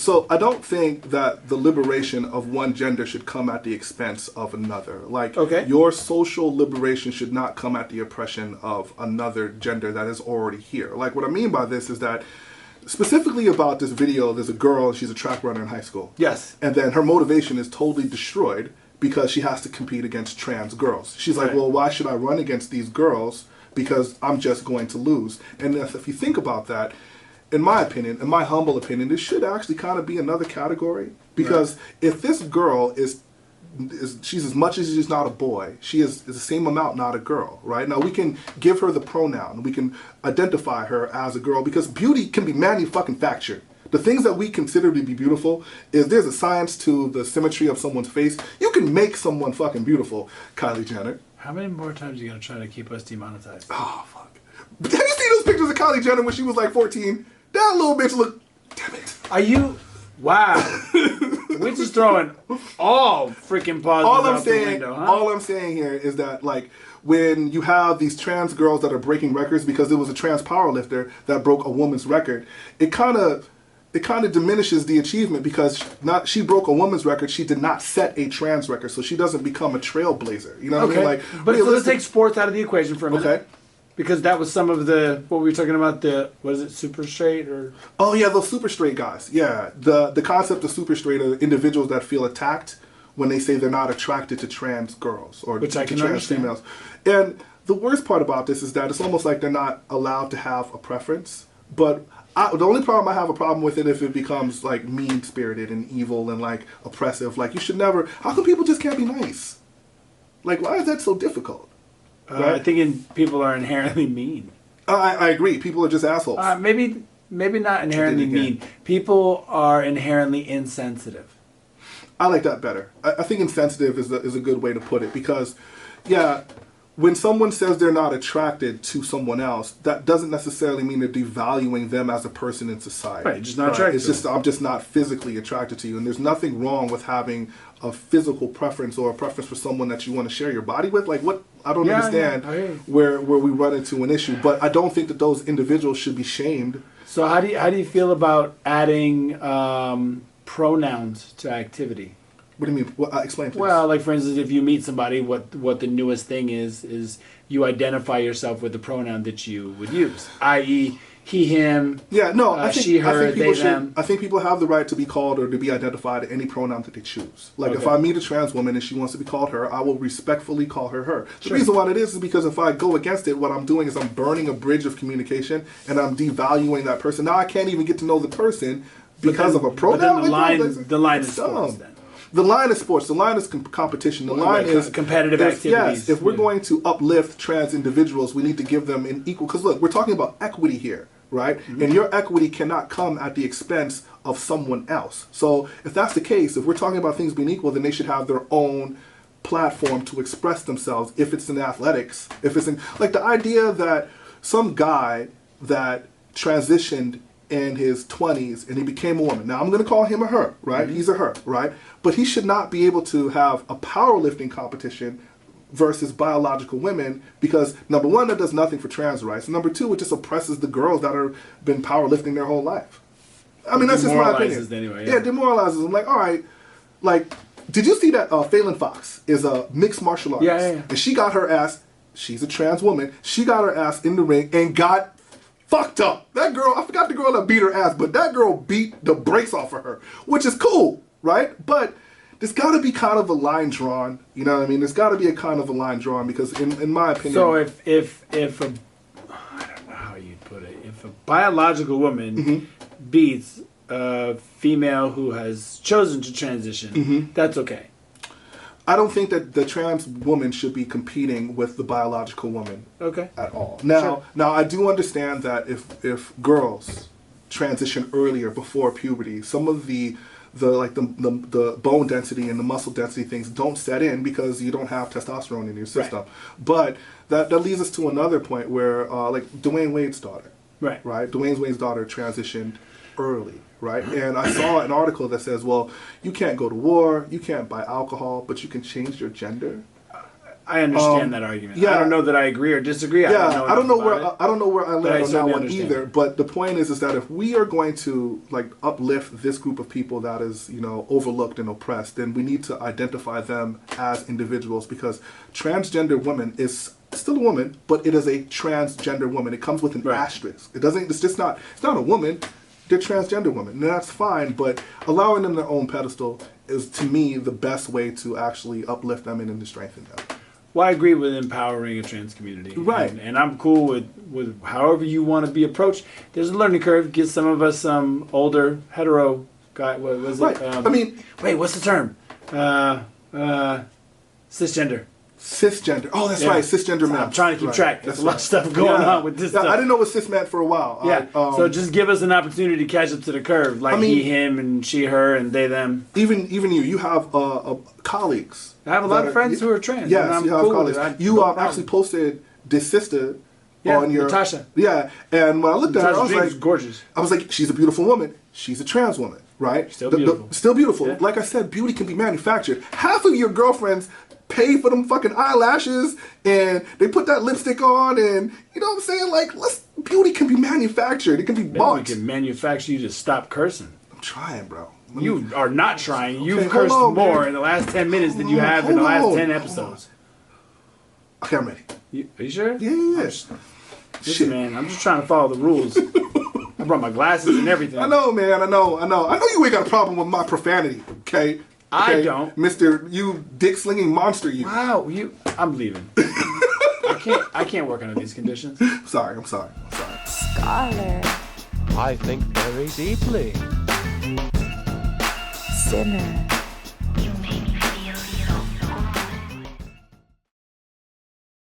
So I don't think that the liberation of one gender should come at the expense of another. Like, your social liberation should not come at the oppression of another gender that is already here. Like, what I mean by this is that, specifically about this video, there's a girl, she's a track runner in high school. Yes. And then her motivation is totally destroyed because she has to compete against trans girls. She's like, well, why should I run against these girls? Because I'm just going to lose. And if you think about that, in my opinion, in my humble opinion, this should actually kind of be another category. Because if this girl is she's as much as she's not a boy, she is the same amount not a girl, right? Now, we can give her the pronoun. We can identify her as a girl because beauty can be manufactured. The things that we consider to be beautiful is there's a science to the symmetry of someone's face. You can make someone fucking beautiful, Kylie Jenner. How many more times are you going to try to keep us demonetized? Oh, fuck. Have you seen those pictures of Kylie Jenner when she was like 14? That little bitch look. Damn it. Are you? Wow. We're just throwing all freaking positives out the window, huh? All I'm saying here is that, like, when you have these trans girls that are breaking records because there was a trans powerlifter that broke a woman's record, it kind of diminishes the achievement because she broke a woman's record, she did not set a trans record, so she doesn't become a trailblazer. You know what I mean? Like, but so let's take sports out of the equation for a minute. Okay. Because that was some of what we were talking about, what is it, super straight or? Oh yeah, those super straight guys. Yeah, the concept of super straight are individuals that feel attacked when they say they're not attracted to trans girls or Which I can trans understand. females. And the worst part about this is that it's almost like they're not allowed to have a preference. But the only problem I have a problem with it if it becomes like mean-spirited and evil and like oppressive. Like, you should never. How come people just can't be nice? Like, why is that so difficult? Right? I think people are inherently mean. I agree. People are just assholes. Maybe not inherently mean. People are inherently insensitive. I like that better. I think insensitive is a good way to put it because, yeah, when someone says they're not attracted to someone else, that doesn't necessarily mean they're devaluing them as a person in society. Right, just not attracted. It's just I'm just not physically attracted to you, and there's nothing wrong with having a physical preference or a preference for someone that you want to share your body with. Like, what? I don't understand where we run into an issue, but I don't think that those individuals should be shamed. So how do you feel about adding pronouns to activity? What do you mean? Explain, please. Well, like, for instance, if you meet somebody, what the newest thing is you identify yourself with the pronoun that you would use, i.e., he, him, yeah, no, I think, she, her, they, them. I think people have the right to be called or to be identified any pronoun that they choose. Like, if I meet a trans woman and she wants to be called her, I will respectfully call her her. The reason why it is because if I go against it, what I'm doing is I'm burning a bridge of communication and I'm devaluing that person. Now I can't even get to know the person because of a pronoun. But then the line is sports then. The line is sports. The line is competition. The line is competitive activities. Yes, if we're going to uplift trans individuals, we need to give them an equal. Because look, we're talking about equity here, right? Mm-hmm. And your equity cannot come at the expense of someone else. So if that's the case, if we're talking about things being equal, then they should have their own platform to express themselves. If it's in athletics, if it's in like the idea that some guy that transitioned in his 20s and he became a woman. Now I'm going to call him a her, right? Mm-hmm. He's a her, right? But he should not be able to have a powerlifting competition versus biological women because, number one, that does nothing for trans rights. And number two, it just oppresses the girls that have been powerlifting their whole life. I mean, that's just my opinion. Anyway, yeah, demoralizes them. Like, all right, like, did you see that Phelan Fox is a mixed martial artist? Yeah. And she got her ass, she's a trans woman, she got her ass in the ring and got fucked up. That girl, I forgot the girl that beat her ass, but that girl beat the brakes off of her, which is cool, right? But there's got to be kind of a line drawn, you know what I mean? There's got to be a kind of a line drawn because in my opinion... So if a, I don't know how you'd put it, if a biological woman beats a female who has chosen to transition, that's okay. I don't think that the trans woman should be competing with the biological woman at all. Now, I do understand that if girls transition earlier before puberty, some of the bone density and the muscle density things don't set in because you don't have testosterone in your system. Right. But that leads us to another point where like Dwayne Wade's daughter, right? Dwayne Wade's daughter transitioned early. Right, and I saw an article that says, well, you can't go to war, you can't buy alcohol, but you can change your gender. I understand that argument. Yeah. I don't know that I agree or disagree. Yeah, I don't know where I land on that certainly one understand either. it. But the point is that if we are going to like uplift this group of people that is, you know, overlooked and oppressed, then we need to identify them as individuals, because transgender woman is still a woman, but it is a transgender woman. It comes with an asterisk. It doesn't. It's just not. It's not a woman. They're transgender women, and that's fine. But allowing them their own pedestal is, to me, the best way to actually uplift them and to strengthen them. Well, I agree with empowering a trans community. Right. And I'm cool with however you want to be approached. There's a learning curve. Get some of us older hetero guy. What was it? Right. I mean, wait, what's the term? Cisgender. Cisgender. Oh, that's right. Cisgender men. I'm trying to keep track. There's a lot of stuff going on with this stuff. I didn't know what cis meant for a while. Yeah. So just give us an opportunity to catch up to the curve, like he, him, and she, her, and they, them. Even you have colleagues. I have a lot of friends who are trans. Yes, and I'm you have cool colleagues. with it. You actually posted this sister on your Natasha. Yeah, and when I looked at her, I was like, gorgeous. I was like, she's a beautiful woman. She's a trans woman, right? Still beautiful. Still beautiful. Yeah. Like I said, beauty can be manufactured. Half of your girlfriends pay for them fucking eyelashes, and they put that lipstick on, and you know what I'm saying? Like, beauty can be manufactured. It can be bought. We can manufacture you to stop cursing. I'm trying, bro. You are not trying. You've cursed more in the last 10 minutes than you have in the last 10 episodes. Okay, I'm ready. Are you sure? Yeah. Listen, man, I'm just trying to follow the rules. I brought my glasses and everything. I know, man. I know you ain't got a problem with my profanity, okay? I don't. Mr. You dick-slinging monster, you. Wow, I'm leaving. I can't work under these conditions. I'm sorry. Scholar. I think very deeply. Sinner.